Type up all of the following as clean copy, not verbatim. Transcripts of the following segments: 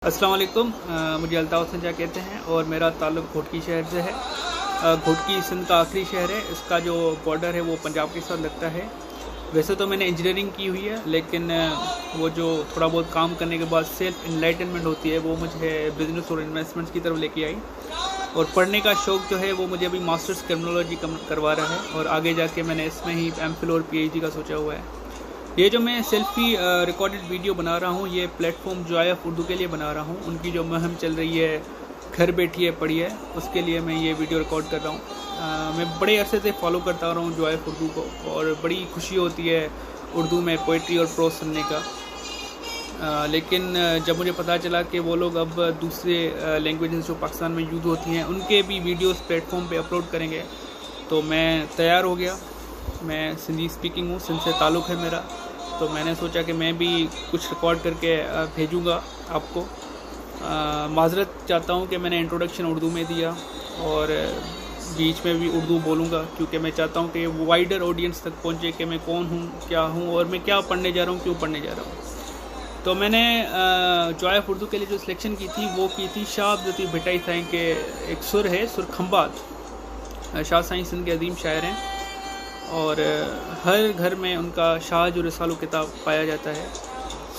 अस्सलाम वालेकुम। मुझे अल्ताफ़ संजा कहते हैं और मेरा ताल्लुक़ घोटकी शहर से है। घोटकी सिंध का आखिरी शहर है। इसका जो बॉर्डर है वो पंजाब के साथ लगता है। वैसे तो मैंने इंजीनियरिंग की हुई है, लेकिन वो जो थोड़ा बहुत काम करने के बाद सेल्फ इनलाइटनमेंट होती है वो मुझे बिज़नेस और इन्वेस्टमेंट्स की तरफ लेके आई। और पढ़ने का शौक़ जो है वो मुझे अभी मास्टर्स क्रिमिनोलॉजी करवा रहा है और आगे जाके मैंने इसमें ही एमफिल और पीएचडी का सोचा हुआ है। ये जो मैं सेल्फी रिकॉर्डेड वीडियो बना रहा हूँ ये प्लेटफॉर्म जॉय ऑफ उर्दू के लिए बना रहा हूँ। उनकी जो मुहिम चल रही है घर बैठिए पढ़िए, उसके लिए मैं ये वीडियो रिकॉर्ड कर रहा हूँ। मैं बड़े अरसे से फॉलो करता रहा हूँ जॉय ऑफ उर्दू को और बड़ी खुशी होती है उर्दू में पोइट्री और प्रोज सुनने का। लेकिन जब मुझे पता चला कि वो लोग अब दूसरे लैंग्वेजेस जो पाकिस्तान में यूज़ होती हैं उनके भी वीडियोस प्लेटफॉर्म पे अपलोड करेंगे, तो मैं तैयार हो गया। मैं सिंधी स्पीकिंग हूँ, सिंध से ताल्लुक़ है मेरा, तो मैंने सोचा कि मैं भी कुछ रिकॉर्ड करके भेजूँगा आपको। माज़रत चाहता हूँ कि मैंने इंट्रोडक्शन उर्दू में दिया और बीच में भी उर्दू बोलूँगा, क्योंकि मैं चाहता हूँ कि वाइडर ऑडियंस तक पहुँचे कि मैं कौन हूँ, क्या हूँ और मैं क्या पढ़ने जा रहा हूँ, क्यों पढ़ने जा रहा हूँ। तो मैंने जॉय ऑफ उर्दू के लिए जो सिलेक्शन की थी वो की थी शाह अब्द लतीफ़ भट्टाई साईं के एक सुर है, सुर खंबात। शाह साईं सिंध के अजीम शायर हैं और हर घर में उनका शाह जो रसालो किताब पाया जाता है।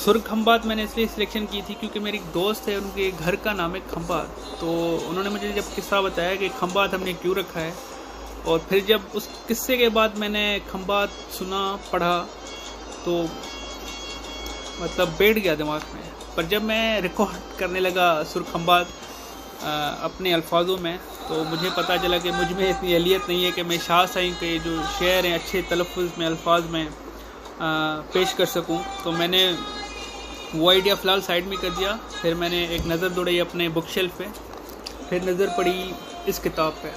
सुर खंबात मैंने इसलिए सिलेक्शन की थी क्योंकि मेरी एक दोस्त है, उनके घर का नाम है खंबात। तो उन्होंने मुझे जब किस्सा बताया कि खंबात हमने क्यों रखा है, और फिर जब उस किस्से के बाद मैंने खंबात सुना पढ़ा तो मतलब बैठ गया दिमाग में। पर जब मैं रिकॉर्ड करने लगा सुर खंबात अपने अल्फाजों में, तो मुझे पता चला कि मुझ में इतनी अहलियत नहीं है कि मैं शाह साईं के जो शेर हैं अच्छे तलफ़्फ़ुज़ में अल्फाज में पेश कर सकूं। तो मैंने वो आइडिया फ़िलहाल साइड में कर दिया। फिर मैंने एक नज़र दौड़ाई अपने बुक शेल्फ पे, फिर नज़र पड़ी इस किताब पे,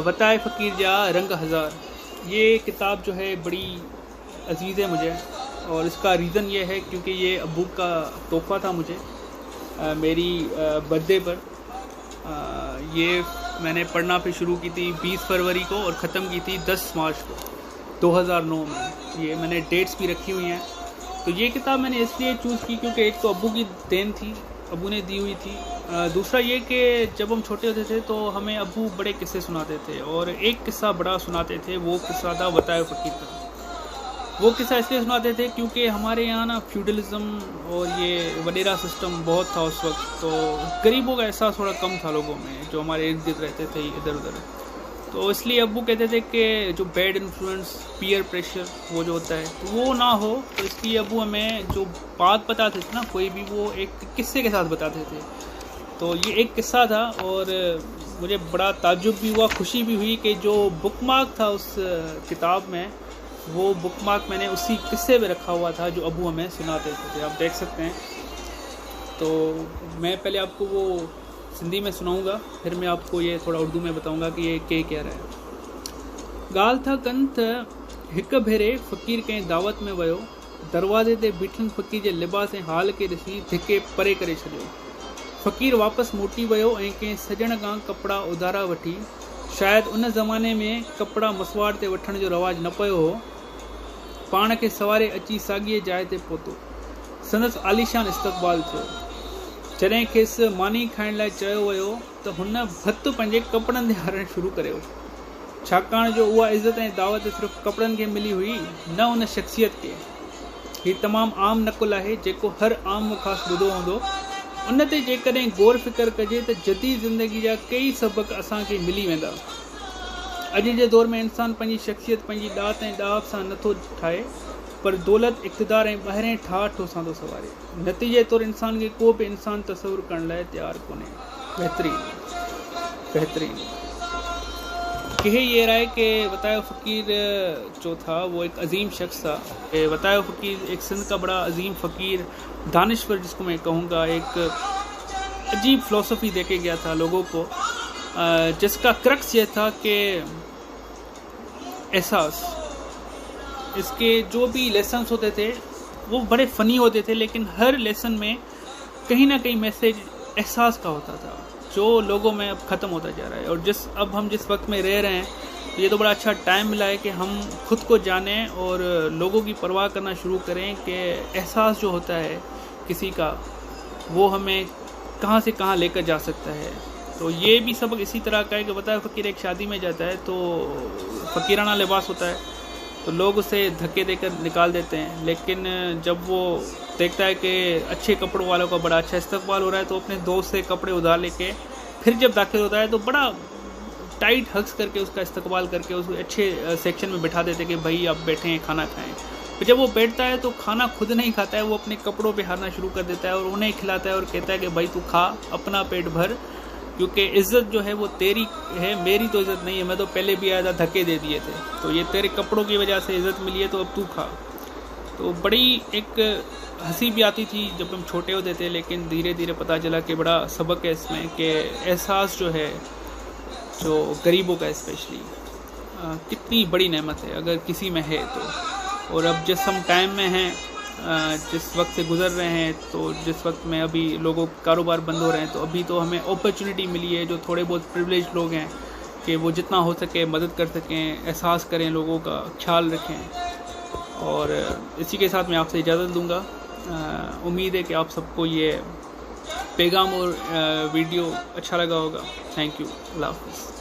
वताए फ़कीर जा रंग हज़ार। ये किताब जो है बड़ी अजीज़ है मुझे, और इसका रीज़न ये है क्योंकि ये अब्बू का तोहफ़ा था मुझे मेरी बर्थडे पर। ये मैंने पढ़ना फिर शुरू की थी 20 फरवरी को और ख़त्म की थी 10 मार्च को 2009 में। ये मैंने डेट्स भी रखी हुई हैं। तो ये किताब मैंने इसलिए चूज़ की क्योंकि एक तो अब्बू की देन थी, अब्बू ने दी हुई थी। दूसरा ये कि जब हम छोटे होते थे तो हमें अब्बू बड़े किस्से सुनाते थे, और एक किस्सा बड़ा सुनाते थे, वो किस्सा था वताए फ़कीर का। वो किस्सा इसलिए सुनाते थे क्योंकि हमारे यहाँ ना फ्यूडलिज़म और ये वडेरा सिस्टम बहुत था उस वक्त, तो गरीबों का एहसास थोड़ा कम था लोगों में जो हमारे इर्द गिर्द रहते थे इधर उधर। तो इसलिए अब्बू कहते थे कि जो बैड इन्फ्लुएंस, पीयर प्रेशर वो जो होता है तो वो ना हो, तो इसलिए अब्बू हमें जो बात बताते थे ना कोई भी, वो एक किस्से के साथ बताते थे। तो ये एक किस्सा था और मुझे बड़ा ताज्जुब भी हुआ, खुशी भी हुई कि जो बुकमार्क था उस किताब में, वो बुकमार्क मैंने उसी किस्से में रखा हुआ था जो अब्बू हमें सुनाते थे। आप देख सकते हैं। तो मैं पहले आपको वो सिंधी में सुनाऊंगा, फिर मैं आपको ये थोड़ा उर्दू में बताऊंगा कि ये के कह रहा है। गाल था कंथ हिक भेरे फ़कीर कंहिं दावत में वियो, दरवाज़े ते बीठल फ़कीर जे लिबास ऐं हाल खे ॾिसी धिके परे करे छॾियो। फ़कीर वापसि मोटी वियो ऐं कंहिं सॼण खां कपिड़ा उधारा वठी, शायदि उन ज़माने में कपिड़ा मसवाड़ ते वठण जो रवाजु न पियो हो, पाण खे सवारे अची साॻीअ जाइ ते पहुतो। संदसि आलीशान इस्तक़बाल थियो। जॾहिं खेसि मानी खाइण लाइ चयो वियो त हुन भतु पंहिंजे कपिड़नि ते हणणु शुरू कयो, छाकाणि जो उहा इज़त ऐं दावत सिर्फ़ु कपिड़नि खे मिली हुई, न उन शख़्सियत खे। हीउ तमामु आम नकुल आहे जेको हर आम ख़ासि ॿुधो हूंदो। उन ते जेकॾहिं गौर फ़िकर कजे त जदीद ज़िंदगी जा कई सबक़ असांखे मिली वेंदा। अॼु जे दौर में इंसानु पंहिंजी शख़्सियत पंहिंजी ॾात ऐं ॾाव सां नथो ठाहे, पर दौलत, इक़्तिदार ऐं ॿाहिरें ठाठ सां थो सवारे। नतीजे तौरु इंसान खे को बि इंसानु तसवुरु करण लाइ तयारु कोन्हे। बहितरीन कहे ये रहा है कि वताए फ़कीर जो था वो एक अजीम शख्स था। वताए फ़कीर एक सिंध का बड़ा अजीम फ़कीर, दानिश्वर जिसको मैं कहूँगा, एक अजीब फ़िलासफ़ी दे के गया था लोगों को, जिसका क्रक्स ये था कि एहसास, इसके जो भी लेसन्स होते थे वो बड़े फ़नी होते थे, लेकिन हर लेसन में कहीं ना कहीं मैसेज एहसास का होता था जो लोगों में अब ख़त्म होता जा रहा है। और अब हम जिस वक्त में रह रहे हैं, ये तो बड़ा अच्छा टाइम मिला है कि हम खुद को जानें और लोगों की परवाह करना शुरू करें कि एहसास जो होता है किसी का, वो हमें कहाँ से कहाँ लेकर जा सकता है। तो ये भी सबक इसी तरह का है कि बताया फ़कीर एक शादी में जाता है तो फ़कीराना लिबास होता है, तो लोग उसे धक्के देकर निकाल देते हैं, लेकिन जब वो देखता है कि अच्छे कपड़ों वालों का बड़ा अच्छा इस्तकबाल हो रहा है तो अपने दोस्त से कपड़े उधार लेके फिर जब दाखिल होता है तो बड़ा टाइट हग्स करके उसका इस्तकबाल करके उसे अच्छे सेक्शन में बिठा देते कि भाई आप बैठें खाना खाएं। फिर जब वो बैठता है तो खाना खुद नहीं खाता है, वो अपने कपड़ों पे हारना शुरू कर देता है और उन्हें खिलाता है और कहता है कि भाई तू खा, अपना पेट भर, क्योंकि इज़्ज़त जो है वो तेरी है, मेरी तो इज़्ज़त नहीं है, मैं तो पहले भी आया था, धक्के दे दिए थे, तो ये तेरे कपड़ों की वजह से इज़्ज़त मिली है, तो अब तू खा। तो बड़ी एक हंसी भी आती थी जब हम छोटे होते थे, लेकिन धीरे धीरे पता चला कि बड़ा सबक है इसमें कि एहसास जो है जो गरीबों का स्पेशली कितनी बड़ी नेमत है अगर किसी में है तो। और अब जिस हम टाइम में हैं, जिस वक्त से गुज़र रहे हैं, तो जिस वक्त में अभी लोगों के कारोबार बंद हो रहे हैं, तो अभी तो हमें अपॉर्चुनिटी मिली है, जो थोड़े बहुत प्रिविलेज लोग हैं, कि वो जितना हो सके मदद कर सकें, एहसास करें, लोगों का ख्याल रखें। और इसी के साथ मैं आपसे इजाज़त दूंगा। उम्मीद है कि आप सबको ये पैगाम और वीडियो अच्छा लगा होगा। Thank you. अल्लाह हाफ़िज़।